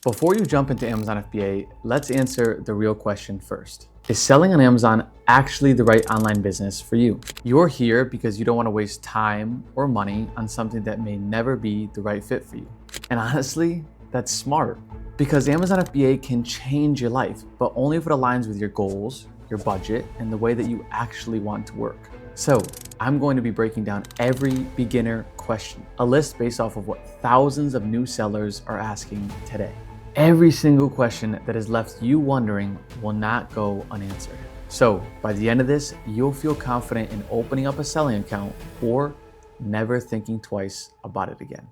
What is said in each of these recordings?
Before you jump into Amazon FBA, let's answer the real question first. Is selling on Amazon actually the right online business for you? You're here because you don't want to waste time or money on something that may never be the right fit for you. And honestly, that's smart because Amazon FBA can change your life, but only if it aligns with your goals, your budget, and the way that you actually want to work. So I'm going to be breaking down every beginner question, a list based off of what thousands of new sellers are asking today. Every single question that has left you wondering will not go unanswered. So by the end of this, you'll feel confident in opening up a selling account or never thinking twice about it again.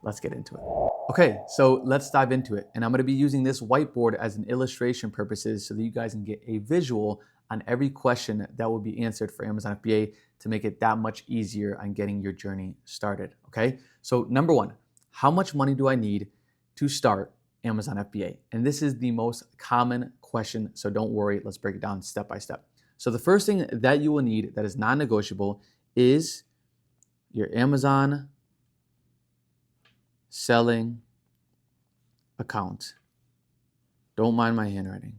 Let's get into it. Okay, so let's dive into it. And I'm gonna be using this whiteboard as an illustration purposes so that you guys can get a visual on every question that will be answered for Amazon FBA to make it that much easier on getting your journey started, okay? So number one, how much money do I need to start Amazon FBA? And this is the most common question, so don't worry, let's break it down step by step. So the first thing that you will need that is non-negotiable is your Amazon selling account. Don't mind my handwriting.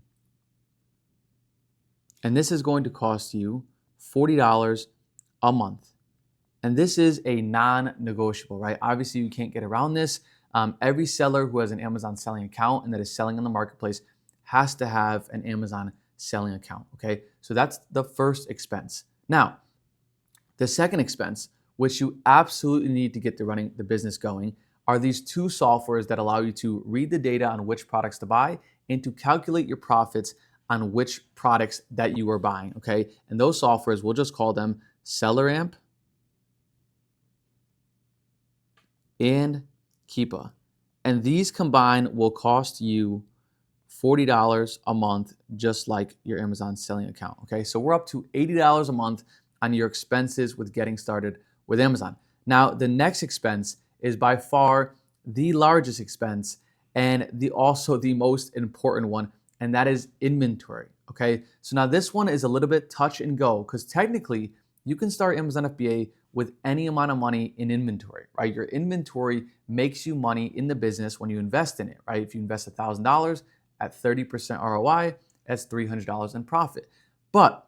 And this is going to cost you $40 a month. And this is a non-negotiable, right? Obviously you can't get around this. Every seller who has an Amazon selling account and that is selling on the marketplace has to have an Amazon selling account, okay? So that's the first expense. Now, the second expense, which you absolutely need to get the business going, are these two softwares that allow you to read the data on which products to buy and to calculate your profits on which products that you are buying, okay? And those softwares, we'll just call them SellerAmp and Keepa. And these combined will cost you $40 a month, just like your Amazon selling account, okay? So we're up to $80 a month on your expenses with getting started with Amazon. Now, the next expense is by far the largest expense and also the most important one, and that is inventory, okay? So now this one is a little bit touch and go because technically you can start Amazon FBA with any amount of money in inventory, right? Your inventory makes you money in the business when you invest in it, right? If you invest $1,000 at 30% ROI, that's $300 in profit. But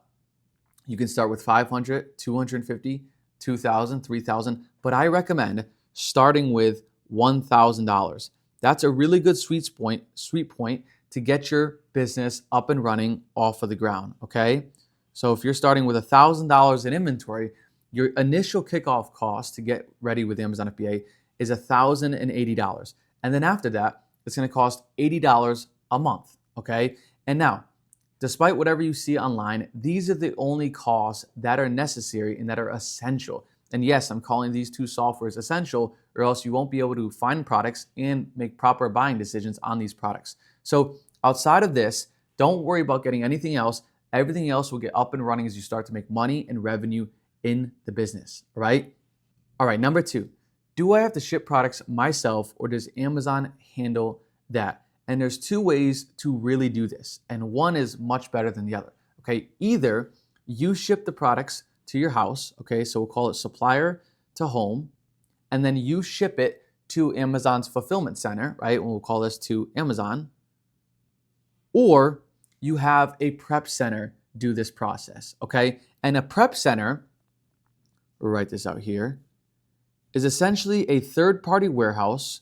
you can start with $500, $250, $2,000, $3,000, but I recommend starting with $1,000. That's a really good sweet point to get your business up and running off of the ground, okay? So if you're starting with $1,000 in inventory, your initial kickoff cost to get ready with Amazon FBA is $1,080. And then after that, it's gonna cost $80 a month, okay? And now, despite whatever you see online, these are the only costs that are necessary and that are essential. And yes, I'm calling these two softwares essential, or else you won't be able to find products and make proper buying decisions on these products. So outside of this, don't worry about getting anything else. Everything else will get up and running as you start to make money and revenue in the business, right? All right, number two, do I have to ship products myself or does Amazon handle that? And there's two ways to really do this, and one is much better than the other, okay? Either you ship the products to your house, okay? So we'll call it supplier to home, and then you ship it to Amazon's fulfillment center, right? We'll call this to Amazon, or you have a prep center do this process, okay? And a prep center, we'll write this out here, is essentially a third-party warehouse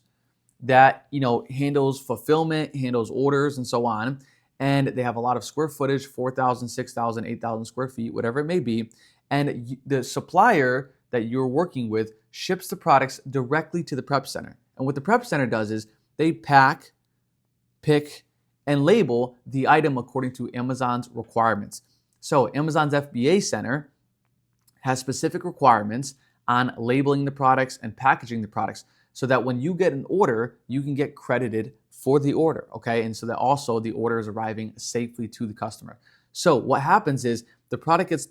that handles fulfillment, handles orders, and so on. And they have a lot of square footage, 4,000, 6,000, 8,000 square feet, whatever it may be. And the supplier that you're working with ships the products directly to the prep center. And what the prep center does is they pack, pick, and label the item according to Amazon's requirements. So Amazon's FBA center has specific requirements on labeling the products and packaging the products so that when you get an order, you can get credited for the order, okay? And so that also the order is arriving safely to the customer. So what happens is the product gets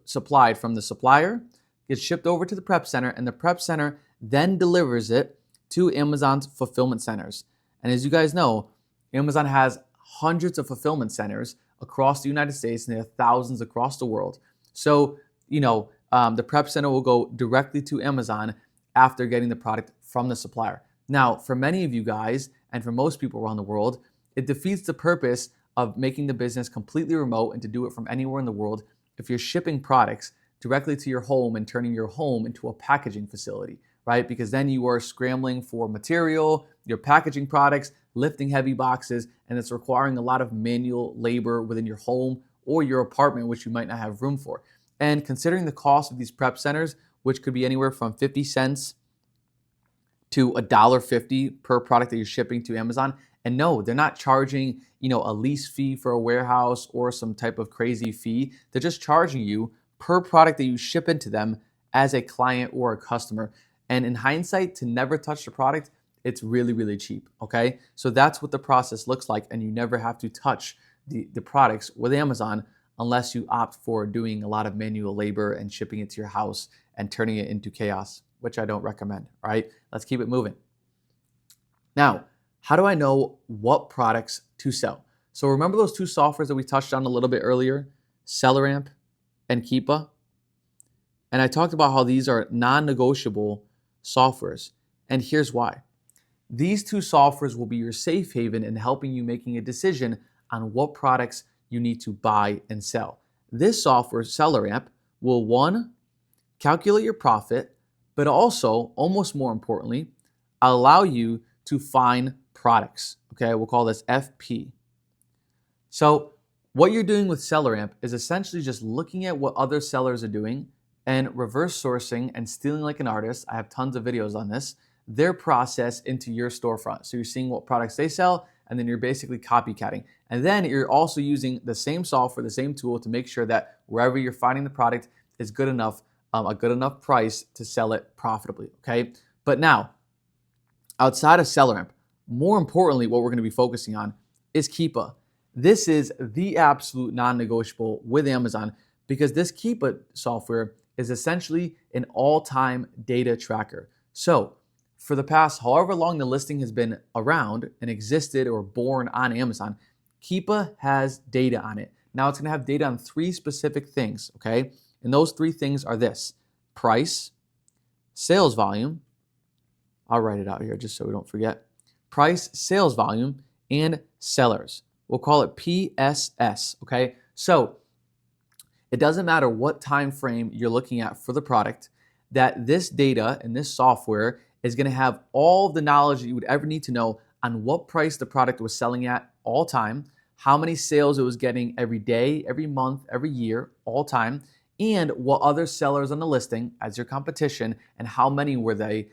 supplied from the supplier, gets shipped over to the prep center, and the prep center then delivers it to Amazon's fulfillment centers. And as you guys know, Amazon has hundreds of fulfillment centers across the United States, and there are thousands across the world. So, the prep center will go directly to Amazon after getting the product from the supplier. Now, for many of you guys, and for most people around the world, it defeats the purpose of making the business completely remote and to do it from anywhere in the world if you're shipping products directly to your home and turning your home into a packaging facility, right? Because then you are scrambling for material, you're packaging products, lifting heavy boxes, and it's requiring a lot of manual labor within your home or your apartment, which you might not have room for. And considering the cost of these prep centers, which could be anywhere from 50 cents to $1.50 per product that you're shipping to Amazon. And no, they're not charging, a lease fee for a warehouse or some type of crazy fee. They're just charging you per product that you ship into them as a client or a customer. And in hindsight, to never touch the product, it's really, really cheap, okay? So that's what the process looks like, and you never have to touch the products with Amazon unless you opt for doing a lot of manual labor and shipping it to your house and turning it into chaos, which I don't recommend, all right? Let's keep it moving. Now, how do I know what products to sell? So remember those two softwares that we touched on a little bit earlier, SellerAmp and Keepa? And I talked about how these are non-negotiable softwares, and here's why. These two softwares will be your safe haven in helping you making a decision on what products you need to buy and sell. This software, SellerAmp, will, one, calculate your profit, but also, almost more importantly, allow you to find products. Okay, we'll call this FP. So what you're doing with SellerAmp is essentially just looking at what other sellers are doing and reverse sourcing and stealing like an artist. I have tons of videos on this, their process into your storefront. So you're seeing what products they sell, and then you're basically copycatting. And then you're also using the same software, the same tool to make sure that wherever you're finding the product is good enough, a good enough price to sell it profitably, okay? But now, outside of SellerAmp, more importantly, what we're gonna be focusing on is Keepa. This is the absolute non-negotiable with Amazon because this Keepa software is essentially an all-time data tracker. So for the past however long the listing has been around and existed or born on Amazon, Keepa has data on it. Now it's gonna have data on three specific things, okay? And those three things are this: price, sales volume, I'll write it out here just so we don't forget, price, sales volume, and sellers. We'll call it PSS, okay? So it doesn't matter what time frame you're looking at for the product, that this data and this software is gonna have all the knowledge that you would ever need to know on what price the product was selling at all time, how many sales it was getting every day, every month, every year, all time, and what other sellers on the listing as your competition and how many were they,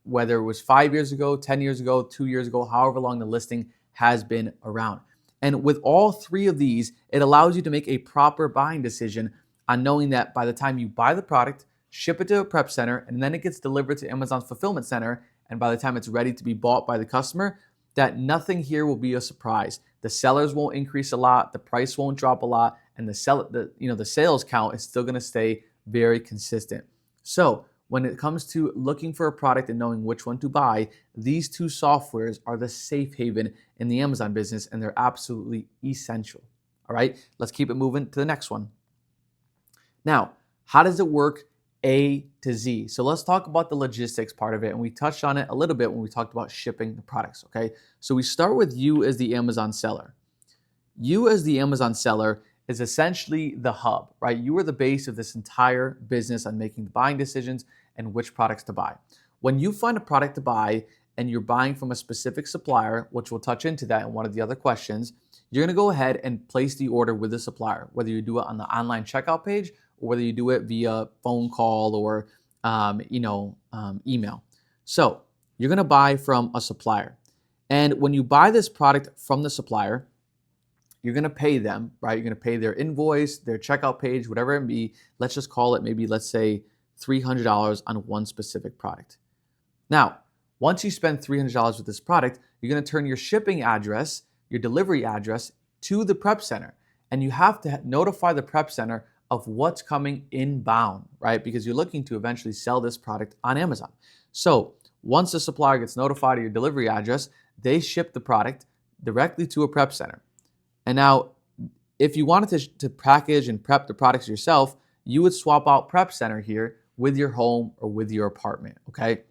whether it was 5 years ago, 10 years ago, 2 years ago, however long the listing has been around. And with all three of these, it allows you to make a proper buying decision on knowing that by the time you buy the product, ship it to a prep center, and then it gets delivered to Amazon's fulfillment center, and by the time it's ready to be bought by the customer, that nothing here will be a surprise. The sellers won't increase a lot, the price won't drop a lot, and the sales count is still gonna stay very consistent. So when it comes to looking for a product and knowing which one to buy, these two softwares are the safe haven in the Amazon business, and they're absolutely essential. All right, let's keep it moving to the next one. Now, how does it work A to Z? So let's talk about the logistics part of it, and we touched on it a little bit when we talked about shipping the products, okay? So we start with you as the Amazon seller. You as the Amazon seller is essentially the hub, right? You are the base of this entire business on making the buying decisions and which products to buy. When you find a product to buy and you're buying from a specific supplier, which we'll touch into that in one of the other questions, you're gonna go ahead and place the order with the supplier, whether you do it on the online checkout page or whether you do it via phone call or email. So you're gonna buy from a supplier. And when you buy this product from the supplier, you're gonna pay them, right? You're gonna pay their invoice, their checkout page, whatever it be. Let's just call it maybe, let's say, $300 on one specific product. Now, once you spend $300 with this product, you're gonna turn your shipping address, your delivery address to the prep center. And you have to notify the prep center of what's coming inbound, right? Because you're looking to eventually sell this product on Amazon. So once the supplier gets notified of your delivery address, they ship the product directly to a prep center. And now, if you wanted to package and prep the products yourself, you would swap out prep center here with your home or with your apartment, okay?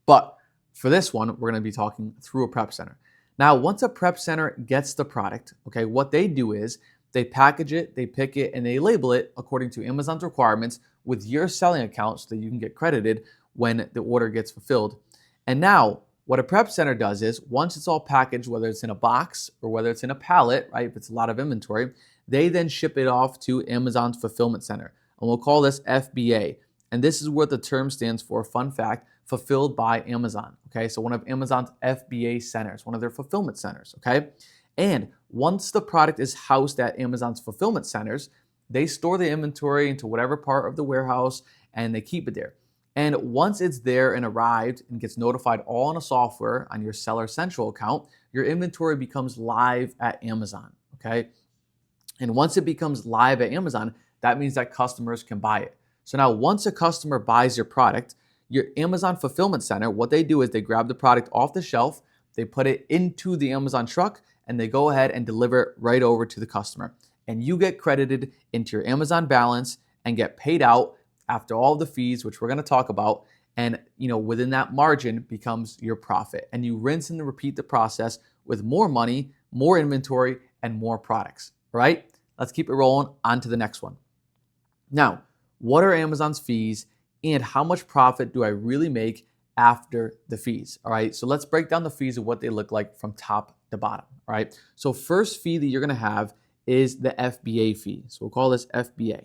But For this one, we're going to be talking through a prep center. Now, once a prep center gets the product, okay, what they do is they package it, they pick it, and they label it according to Amazon's requirements with your selling account so that you can get credited when the order gets fulfilled. And now, what a prep center does is once it's all packaged, whether it's in a box or whether it's in a pallet, right, if it's a lot of inventory, they then ship it off to Amazon's fulfillment center. And we'll call this FBA. And this is what the term stands for, fun fact, fulfilled by Amazon, okay? So one of Amazon's FBA centers, one of their fulfillment centers, okay? And once the product is housed at Amazon's fulfillment centers, they store the inventory into whatever part of the warehouse and they keep it there. And once it's there and arrived and gets notified all in a software on your Seller Central account, your inventory becomes live at Amazon, okay? And once it becomes live at Amazon, that means that customers can buy it. So now once a customer buys your product, your Amazon fulfillment center, what they do is they grab the product off the shelf, they put it into the Amazon truck, and they go ahead and deliver it right over to the customer. And you get credited into your Amazon balance and get paid out after all the fees, which we're going to talk about. And within that margin becomes your profit. And you rinse and repeat the process with more money, more inventory, and more products. All right? Let's keep it rolling on to the next one. Now, what are Amazon's fees and how much profit do I really make after the fees? All right, so let's break down the fees of what they look like from top to bottom. All right, so first fee that you're going to have is the FBA fee. So we'll call this FBA.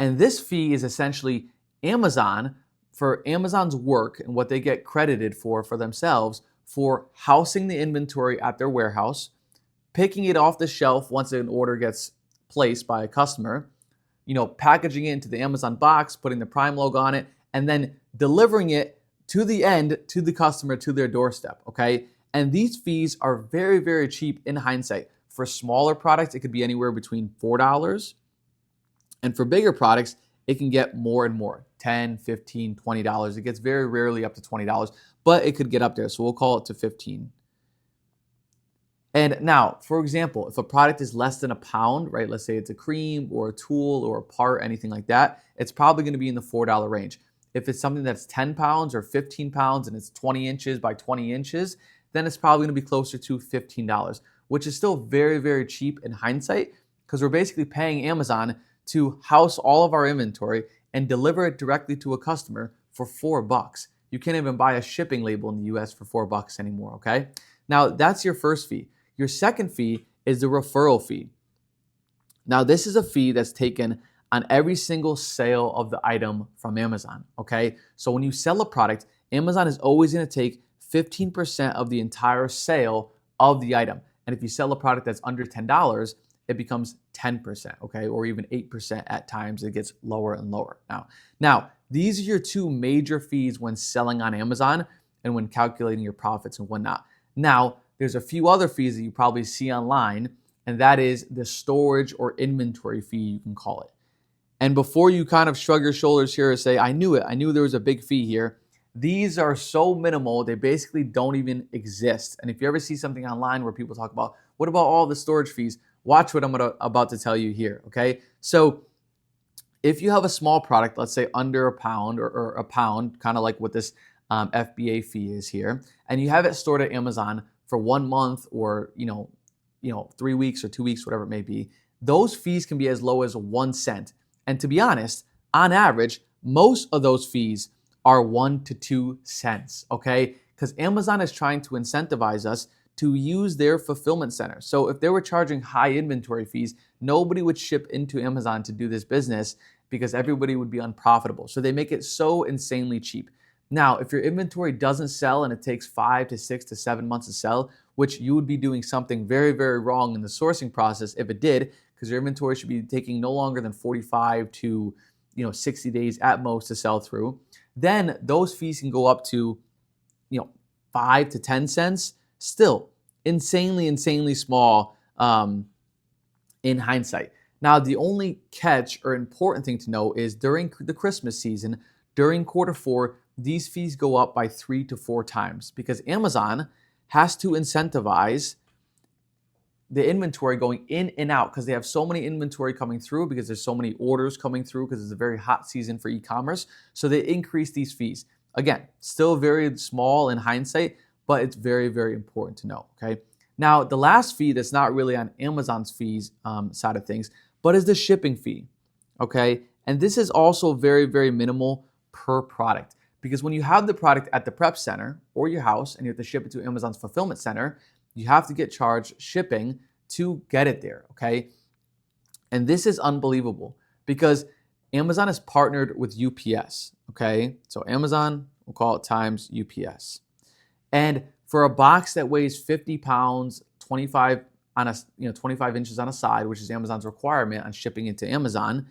And this fee is essentially Amazon for Amazon's work and what they get credited for themselves for housing the inventory at their warehouse, picking it off the shelf once an order gets placed by a customer, packaging it into the Amazon box, putting the Prime logo on it, and then delivering it to the end to the customer to their doorstep, okay? And these fees are very, very cheap in hindsight. For smaller products, it could be anywhere between $4. And for bigger products, it can get more and more, $10, $15, $20. It gets very rarely up to $20, but it could get up there. So we'll call it to $15. And now, for example, if a product is less than a pound, right? Let's say it's a cream or a tool or a part, anything like that, it's probably going to be in the $4 range. If it's something that's 10 pounds or 15 pounds and it's 20 inches by 20 inches, then it's probably going to be closer to $15, which is still very, very cheap in hindsight because we're basically paying Amazon to house all of our inventory and deliver it directly to a customer for $4. You can't even buy a shipping label in the US for $4 anymore, okay? Now, that's your first fee. Your second fee is the referral fee. Now, this is a fee that's taken on every single sale of the item from Amazon, okay? So when you sell a product, Amazon is always going to take 15% of the entire sale of the item. And if you sell a product that's under $10, it becomes 10%, okay? Or even 8% at times. It gets lower and lower. Now, these are your two major fees when selling on Amazon and when calculating your profits and whatnot. Now, there's a few other fees that you probably see online, and that is the storage or inventory fee, you can call it. And before you kind of shrug your shoulders here and say, I knew it, I knew there was a big fee here, these are so minimal, they basically don't even exist. And if you ever see something online where people talk about, what about all the storage fees? Watch what I'm about to tell you here, okay? So if you have a small product, let's say under a pound or a pound, kind of like what this FBA fee is here, and you have it stored at Amazon for 1 month or 3 weeks or 2 weeks, whatever it may be, those fees can be as low as 1 cent. And to be honest, on average, most of those fees are 1 to 2 cents, okay? Because Amazon is trying to incentivize us to use their fulfillment center. So if they were charging high inventory fees, nobody would ship into Amazon to do this business because everybody would be unprofitable. So they make it so insanely cheap. Now, if your inventory doesn't sell and it takes 5 to 6 to 7 months to sell, which you would be doing something very, very wrong in the sourcing process if it did, because your inventory should be taking no longer than 45 to 60 days at most to sell through, then those fees can go up to 5 to 10 cents. Still insanely small in hindsight. Now, the only catch or important thing to know is during the Christmas season, during Q4, these fees go up by 3 to 4 times because Amazon has to incentivize the inventory going in and out because they have so many inventory coming through because there's so many orders coming through because it's a very hot season for e-commerce. So they increase these fees. Again, still very small in hindsight, but it's very, very important to know, okay? Now, the last fee that's not really on Amazon's fees side of things, but is the shipping fee, okay? And this is also very, very minimal per product, because when you have the product at the prep center or your house and you have to ship it to Amazon's fulfillment center, you have to get charged shipping to get it there, okay? And this is unbelievable because Amazon is partnered with UPS, okay? So Amazon, we'll call it times UPS. And for a box that weighs 50 pounds, 25 inches on a side, which is Amazon's requirement on shipping it to Amazon,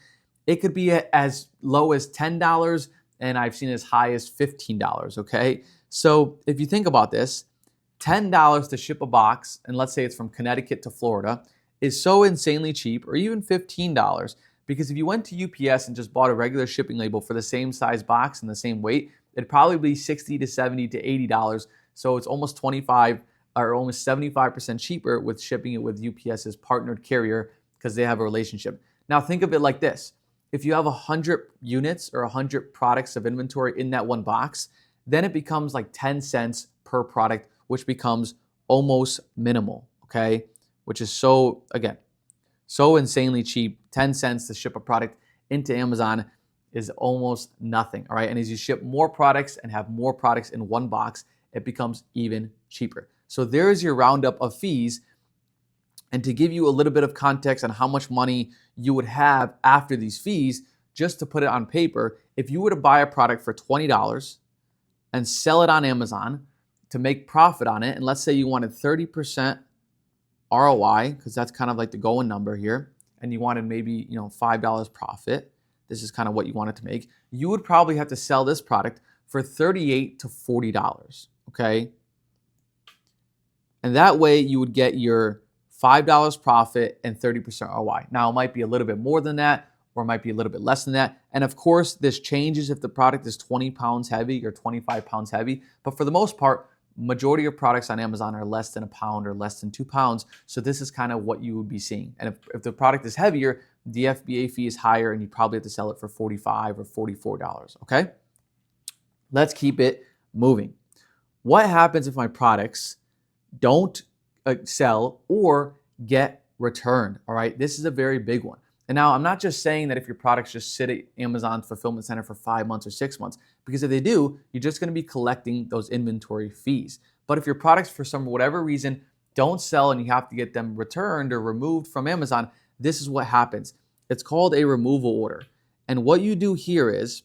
it could be as low as $10 and I've seen as high as $15, okay? So if you think about this, $10 to ship a box, and let's say it's from Connecticut to Florida, is so insanely cheap, or even $15, because if you went to UPS and just bought a regular shipping label for the same size box and the same weight, it'd probably be $60 to $70 to $80. So it's almost 25 or almost 75% cheaper with shipping it with UPS's partnered carrier because they have a relationship. Now think of it like this. If you have 100 units or 100 products of inventory in that one box, then it becomes like 10 cents per product, which becomes almost minimal, okay? Which is so insanely cheap. 10 cents to ship a product into Amazon is almost nothing, all right? And as you ship more products and have more products in one box, it becomes even cheaper. So there's your roundup of fees. And to give you a little bit of context on how much money you would have after these fees, just to put it on paper, if you were to buy a product for $20 and sell it on Amazon to make profit on it, and let's say you wanted 30% ROI, because that's kind of like the going number here, and you wanted maybe $5 profit, this is kind of what you wanted to make, you would probably have to sell this product for $38 to $40, okay? And that way you would get your $5 profit and 30% ROI. Now, it might be a little bit more than that, or it might be a little bit less than that. And of course, this changes if the product is 20 pounds heavy or 25 pounds heavy. But for the most part, majority of products on Amazon are less than a pound or less than 2 pounds. So this is kind of what you would be seeing. And if the product is heavier, the FBA fee is higher and you probably have to sell it for $45 or $44, okay? Let's keep it moving. What happens if my products don't sell or get returned, all right? This is a very big one. And now I'm not just saying that if your products just sit at Amazon's fulfillment center for 5 months or 6 months, because if they do, you're just gonna be collecting those inventory fees. But if your products for whatever reason don't sell and you have to get them returned or removed from Amazon, this is what happens. It's called a removal order. And what you do here is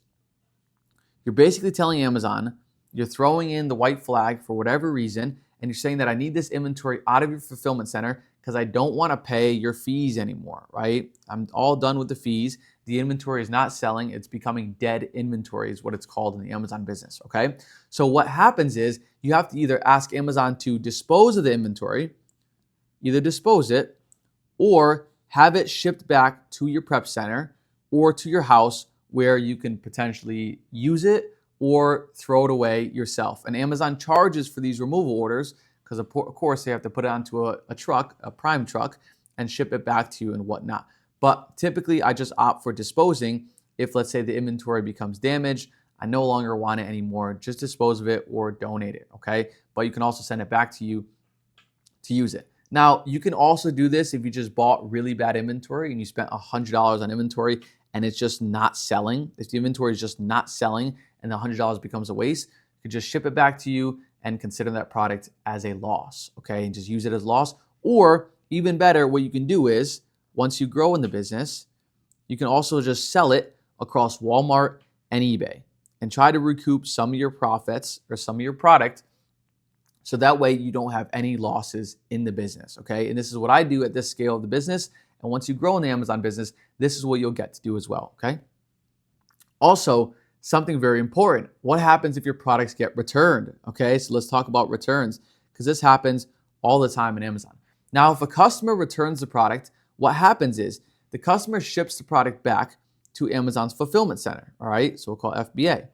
you're basically telling Amazon, you're throwing in the white flag for whatever reason, and you're saying that I need this inventory out of your fulfillment center because I don't want to pay your fees anymore, right? I'm all done with the fees. The inventory is not selling. It's becoming dead inventory is what it's called in the Amazon business, okay? So what happens is you have to either ask Amazon to dispose of the inventory, either dispose it, or have it shipped back to your prep center or to your house where you can potentially use it or throw it away yourself. And Amazon charges for these removal orders because of course they have to put it onto a truck, a prime truck, and ship it back to you and whatnot. But typically I just opt for disposing if, let's say, the inventory becomes damaged, I no longer want it anymore, just dispose of it or donate it, okay? But you can also send it back to you to use it. Now, you can also do this if you just bought really bad inventory and you spent $100 on inventory and it's just not selling. If the inventory is just not selling and the $100 becomes a waste, you can just ship it back to you and consider that product as a loss, okay? And just use it as loss. Or even better, what you can do is, once you grow in the business, you can also just sell it across Walmart and eBay and try to recoup some of your profits or some of your product so that way you don't have any losses in the business, okay? And this is what I do at this scale of the business. And once you grow in the Amazon business, this is what you'll get to do as well, okay? Also, something very important. What happens if your products get returned, okay? So let's talk about returns because this happens all the time in Amazon. Now, if a customer returns the product, what happens is the customer ships the product back to Amazon's fulfillment center, all right? So we'll call FBA.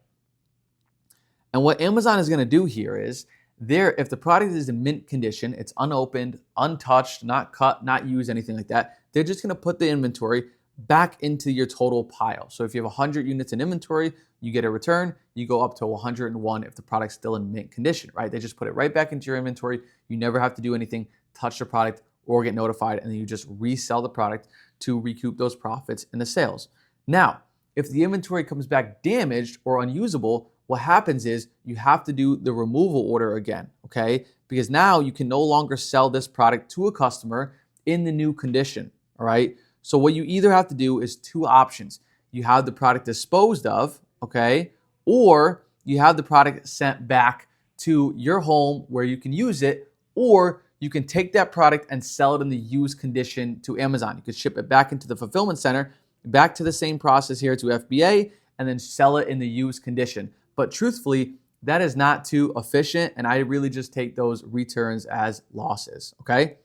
And what Amazon is gonna do here is, if the product is in mint condition, it's unopened, untouched, not cut, not used, anything like that, they're just gonna put the inventory back into your total pile. So if you have 100 units in inventory, you get a return, you go up to 101 if the product's still in mint condition, right? They just put it right back into your inventory. You never have to do anything, touch the product or get notified, and then you just resell the product to recoup those profits in the sales. Now, if the inventory comes back damaged or unusable, what happens is you have to do the removal order again, okay? Because now you can no longer sell this product to a customer in the new condition, all right? So what you either have to do is two options. You have the product disposed of, okay? Or you have the product sent back to your home where you can use it, or you can take that product and sell it in the used condition to Amazon. You could ship it back into the fulfillment center, back to the same process here to FBA, and then sell it in the used condition. But truthfully, that is not too efficient, and I really just take those returns as losses, okay?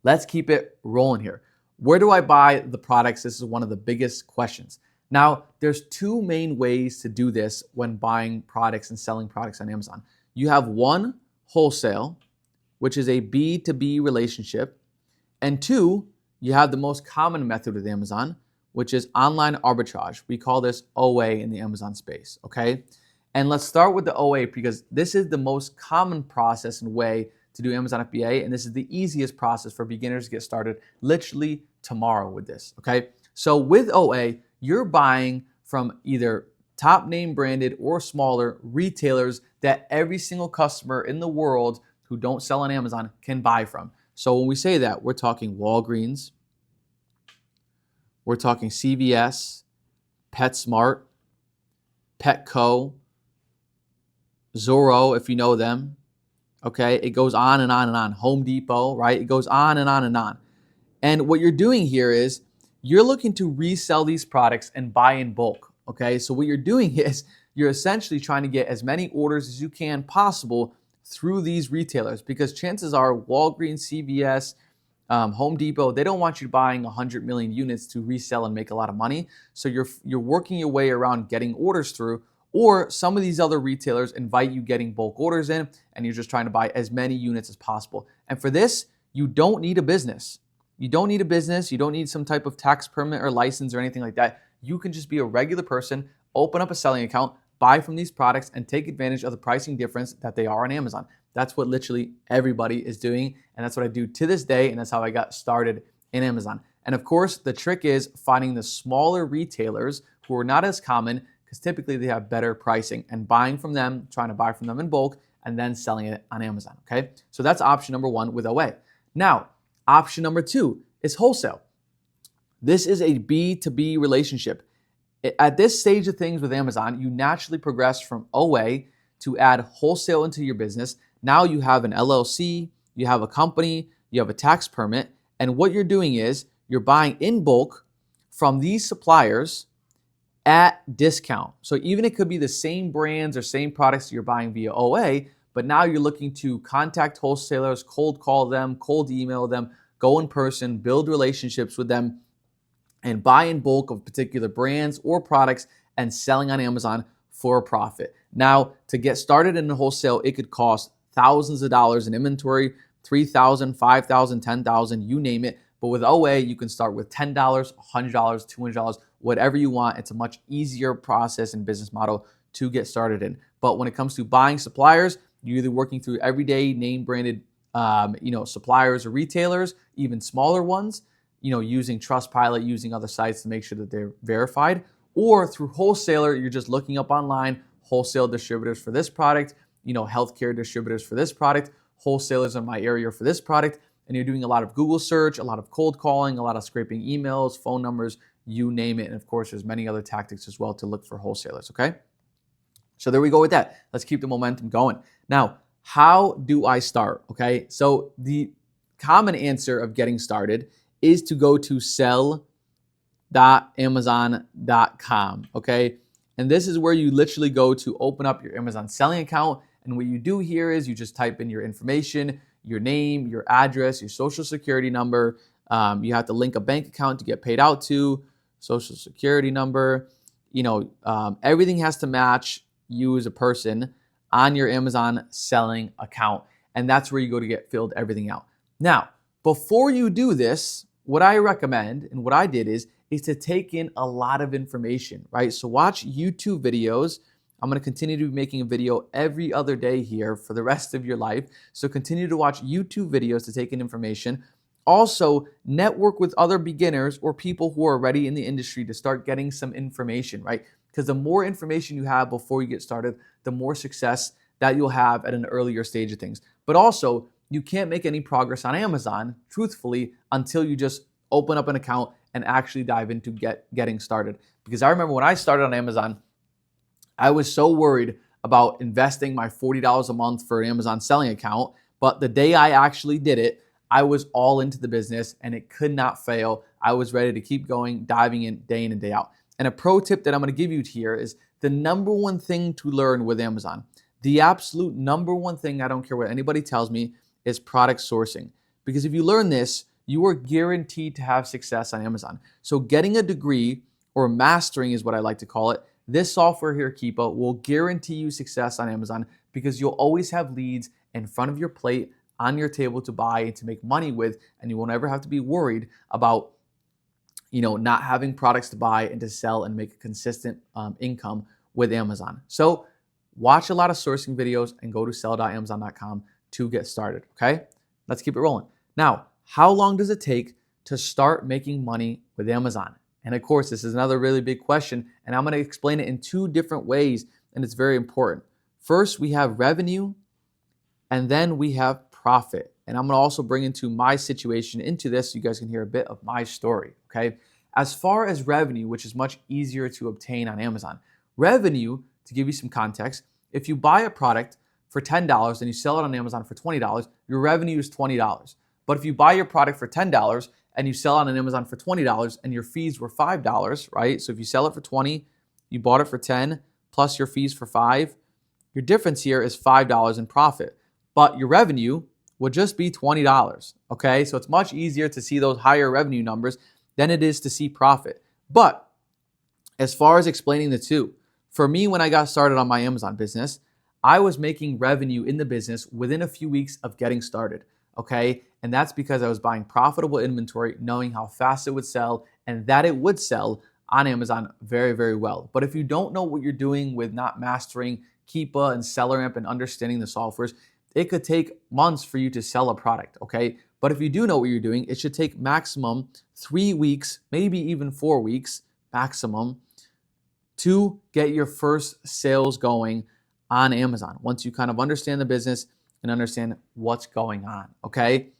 Let's keep it rolling here. Where do I buy the products? This is one of the biggest questions. Now, there's two main ways to do this when buying products and selling products on Amazon. You have one, wholesale, which is a B2B relationship, and two, you have the most common method with Amazon, which is online arbitrage. We call this OA in the Amazon space, okay? And let's start with the OA because this is the most common process and way to do Amazon FBA, and this is the easiest process for beginners to get started literally tomorrow with this, okay? So with OA, you're buying from either top name branded or smaller retailers that every single customer in the world who don't sell on Amazon can buy from. So when we say that, we're talking Walgreens, we're talking CVS, PetSmart, Petco, Zorro, if you know them. Okay, it goes on and on and on. Home Depot, right? It goes on and on and on. And what you're doing here is you're looking to resell these products and buy in bulk. Okay, so what you're doing is you're essentially trying to get as many orders as you can possible through these retailers because chances are Walgreens, CVS, Home Depot, they don't want you buying 100 million units to resell and make a lot of money. So you're working your way around getting orders through, or some of these other retailers invite you getting bulk orders in and you're just trying to buy as many units as possible. And for this, you don't need a business. You don't need a business. You don't need some type of tax permit or license or anything like that. You can just be a regular person, open up a selling account, buy from these products, and take advantage of the pricing difference that they are on Amazon. That's what literally everybody is doing, and that's what I do to this day, and that's how I got started in Amazon. And of course, the trick is finding the smaller retailers who are not as common because typically they have better pricing and buying from them, trying to buy from them in bulk, and then selling it on Amazon, okay? So that's option number one with OA. Now, option number two is wholesale. This is a B2B relationship. At this stage of things with Amazon, you naturally progress from OA to add wholesale into your business. Now you have an LLC, you have a company, you have a tax permit, and what you're doing is you're buying in bulk from these suppliers at discount. So even it could be the same brands or same products you're buying via OA, but now you're looking to contact wholesalers, cold call them, cold email them, go in person, build relationships with them, and buy in bulk of particular brands or products and selling on Amazon for a profit. Now, to get started in the wholesale, it could cost thousands of dollars in inventory, $3,000, $5,000, $10,000, you name it. But with OA, you can start with $10, $100, $200, whatever you want. It's a much easier process and business model to get started in. But when it comes to buying suppliers, you're either working through everyday name branded suppliers or retailers, even smaller ones, using Trustpilot, using other sites to make sure that they're verified, or through wholesaler, you're just looking up online, wholesale distributors for this product, healthcare distributors for this product, wholesalers in my area for this product, and you're doing a lot of Google search, a lot of cold calling, a lot of scraping emails, phone numbers, you name it. And of course, there's many other tactics as well to look for wholesalers, okay? So there we go with that. Let's keep the momentum going. Now, how do I start, okay? So the common answer of getting started is to go to sell.amazon.com, okay? And this is where you literally go to open up your Amazon selling account. And what you do here is you just type in your information, your name, your address, your social security number. You have to link a bank account to get paid out to, social security number. Everything has to match you as a person on your Amazon selling account. And that's where you go to get filled everything out. Now, before you do this, what I recommend and what I did is to take in a lot of information, right? So watch YouTube videos. I'm going to continue to be making a video every other day here for the rest of your life. So continue to watch YouTube videos to take in information. Also, network with other beginners or people who are already in the industry to start getting some information, right? Because the more information you have before you get started, the more success that you'll have at an earlier stage of things. But also, you can't make any progress on Amazon, truthfully, until you just open up an account and actually dive into getting started. Because I remember when I started on Amazon, I was so worried about investing my $40 a month for an Amazon selling account. But the day I actually did it, I was all into the business and it could not fail. I was ready to keep going, diving in and day out. And a pro tip that I'm going to give you here is the number one thing to learn with Amazon. The absolute number one thing, I don't care what anybody tells me, is product sourcing. Because if you learn this, you are guaranteed to have success on Amazon. So getting a degree, or mastering is what I like to call it, this software here, Keepa, will guarantee you success on Amazon because you'll always have leads in front of your plate on your table to buy and to make money with, and you won't ever have to be worried about not having products to buy and to sell and make a consistent income with Amazon. So watch a lot of sourcing videos and go to sell.amazon.com to get started, okay? Let's keep it rolling. Now, how long does it take to start making money with Amazon? And of course, this is another really big question, and I'm going to explain it in two different ways, and it's very important. First, we have revenue, and then we have profit. And I'm going to also bring into my situation into this so you guys can hear a bit of my story, okay? As far as revenue, which is much easier to obtain on Amazon. Revenue, to give you some context, if you buy a product for $10 and you sell it on Amazon for $20, your revenue is $20. But if you buy your product for $10 and you sell it on Amazon for $20 and your fees were $5, right? So if you sell it for $20, you bought it for $10 plus your fees for $5, your difference here is $5 in profit. But your revenue would just be $20, okay? So it's much easier to see those higher revenue numbers than it is to see profit. But as far as explaining the two, for me, when I got started on my Amazon business, I was making revenue in the business within a few weeks of getting started, okay? And that's because I was buying profitable inventory, knowing how fast it would sell and that it would sell on Amazon very, very well. But if you don't know what you're doing with not mastering Keepa and SellerAmp and understanding the softwares, it could take months for you to sell a product, okay? But if you do know what you're doing, it should take maximum 3 weeks, maybe even 4 weeks maximum to get your first sales going on Amazon. Once you kind of understand the business and understand what's going on, okay?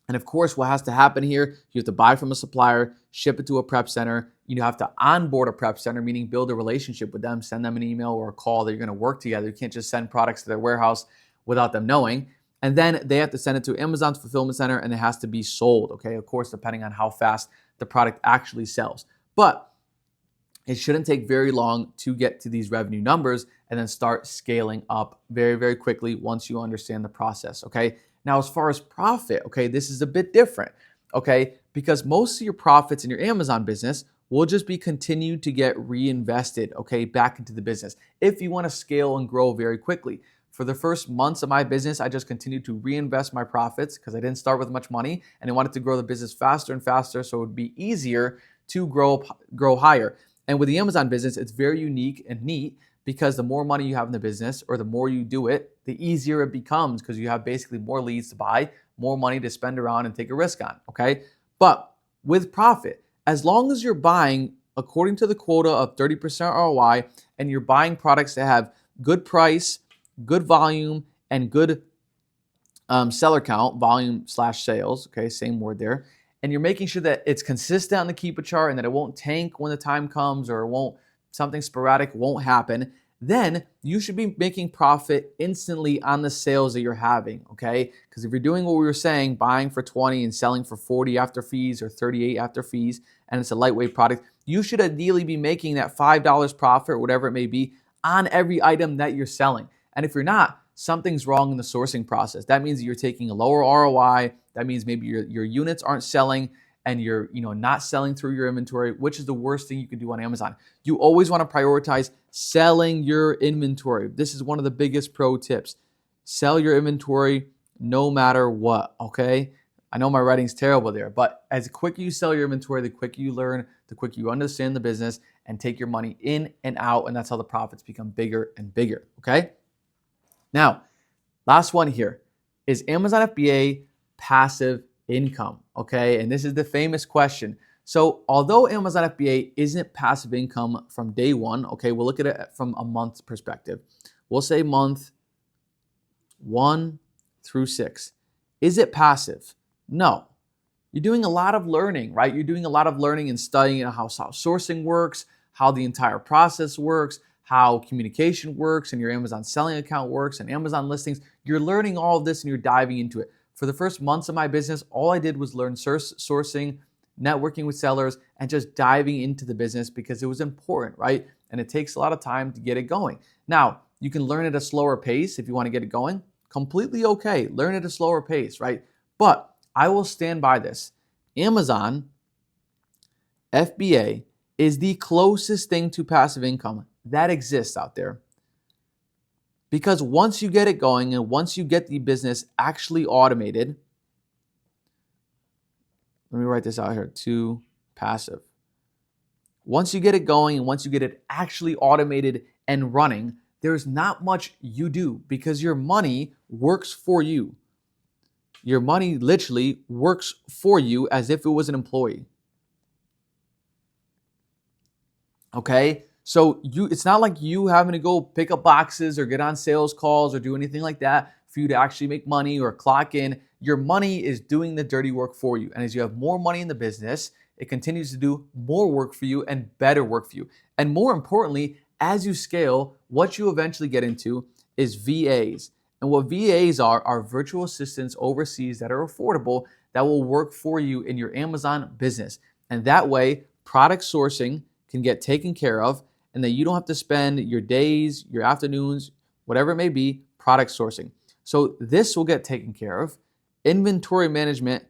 And of course, what has to happen here, you have to buy from a supplier, ship it to a prep center. You have to onboard a prep center, meaning build a relationship with them, send them an email or a call that you're gonna work together. You can't just send products to their warehouse without them knowing. And then they have to send it to Amazon's fulfillment center and it has to be sold, okay? Of course, depending on how fast the product actually sells. But it shouldn't take very long to get to these revenue numbers and then start scaling up very, very quickly once you understand the process, okay? Now, as far as profit, okay, this is a bit different, okay? Because most of your profits in your Amazon business will just be continued to get reinvested, okay, back into the business if you want to scale and grow very quickly. For the first months of my business, I just continued to reinvest my profits because I didn't start with much money and I wanted to grow the business faster and faster so it would be easier to grow higher. And with the Amazon business, it's very unique and neat because the more money you have in the business or the more you do it, the easier it becomes because you have basically more leads to buy, more money to spend around and take a risk on, okay? But with profit, as long as you're buying according to the quota of 30% ROI and you're buying products that have good price, good volume, and good seller count, volume/sales, okay, same word there, and you're making sure that it's consistent on the Keepa chart and that it won't tank when the time comes or something sporadic won't happen, then you should be making profit instantly on the sales that you're having, okay? Because if you're doing what we were saying, buying for 20 and selling for 40 after fees or 38 after fees, and it's a lightweight product, you should ideally be making that $5 profit or whatever it may be on every item that you're selling. And if you're not, something's wrong in the sourcing process. That means that you're taking a lower ROI. That means maybe your units aren't selling and you're not selling through your inventory, which is the worst thing you can do on Amazon. You always want to prioritize selling your inventory. This is one of the biggest pro tips. Sell your inventory no matter what, okay? I know my writing's terrible there, but as quick you sell your inventory, the quicker you learn, the quicker you understand the business and take your money in and out, and that's how the profits become bigger and bigger, okay? Now, last one here. Is Amazon FBA passive income, okay? And this is the famous question. So although Amazon FBA isn't passive income from day one, okay, we'll look at it from a month perspective. We'll say month 1 through 6. Is it passive? No. You're doing a lot of learning, right? You're doing a lot of learning and studying how sourcing works, how the entire process works, how communication works, and your Amazon selling account works, and Amazon listings. You're learning all of this and you're diving into it. For the first months of my business, all I did was learn sourcing, networking with sellers, and just diving into the business because it was important, right? And it takes a lot of time to get it going. Now, you can learn at a slower pace if you want to get it going. Completely okay. Learn at a slower pace, right? But I will stand by this. Amazon FBA is the closest thing to passive income that exists out there. Because once you get it going and once you get the business actually automated, let me write this out here, to passive. Once you get it going and once you get it actually automated and running, there's not much you do because your money works for you. Your money literally works for you as if it was an employee. Okay? So it's not like you having to go pick up boxes or get on sales calls or do anything like that for you to actually make money or clock in. Your money is doing the dirty work for you. And as you have more money in the business, it continues to do more work for you and better work for you. And more importantly, as you scale, what you eventually get into is VAs. And what VAs are virtual assistants overseas that are affordable that will work for you in your Amazon business. And that way, product sourcing can get taken care of, and then you don't have to spend your days, your afternoons, whatever it may be, product sourcing. So this will get taken care of. Inventory management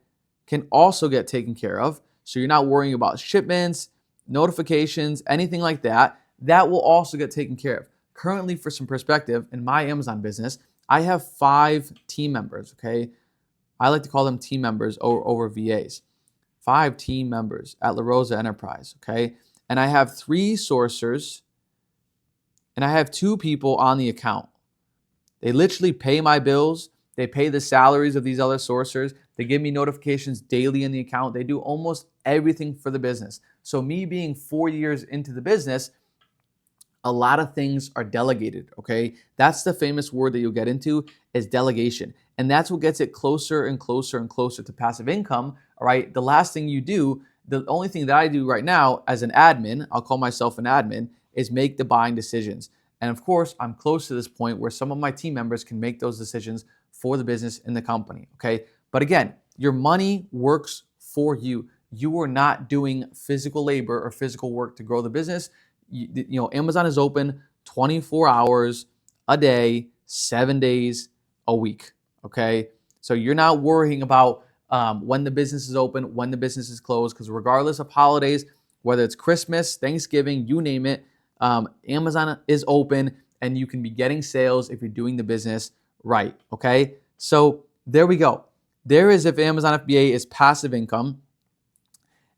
can also get taken care of. So you're not worrying about shipments, notifications, anything like that. That will also get taken care of. Currently, for some perspective, in my Amazon business, I have 5 team members, okay? I like to call them team members over VAs. 5 team members at La Rosa Enterprise, okay? And I have 3 sourcers, and I have 2 people on the account. They literally pay my bills. They pay the salaries of these other sourcers. They give me notifications daily in the account. They do almost everything for the business. So me being 4 years into the business, a lot of things are delegated, okay? That's the famous word that you'll get into is delegation. And that's what gets it closer and closer and closer to passive income, all right? The last thing you do, the only thing that I do right now as an admin, I'll call myself an admin, is make the buying decisions. And of course, I'm close to this point where some of my team members can make those decisions for the business in the company, okay? But again, your money works for you. You are not doing physical labor or physical work to grow the business. You know, Amazon is open 24 hours a day, 7 days a week, okay? So you're not worrying about when the business is open, when the business is closed, because regardless of holidays, whether it's Christmas, Thanksgiving, you name it, Amazon is open and you can be getting sales if you're doing the business right, okay? So there we go. There is if Amazon FBA is passive income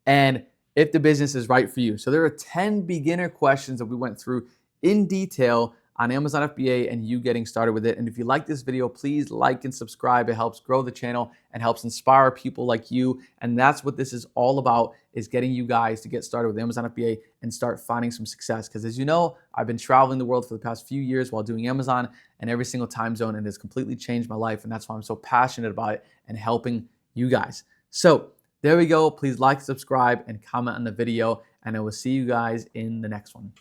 and if the business is right for you. So there are 10 beginner questions that we went through in detail on Amazon FBA and you getting started with it. And if you like this video, please like and subscribe. It helps grow the channel and helps inspire people like you. And that's what this is all about, is getting you guys to get started with Amazon FBA and start finding some success. Because as you know, I've been traveling the world for the past few years while doing Amazon and every single time zone, and it has completely changed my life. And that's why I'm so passionate about it and helping you guys. So there we go. Please like, subscribe, and comment on the video. And I will see you guys in the next one.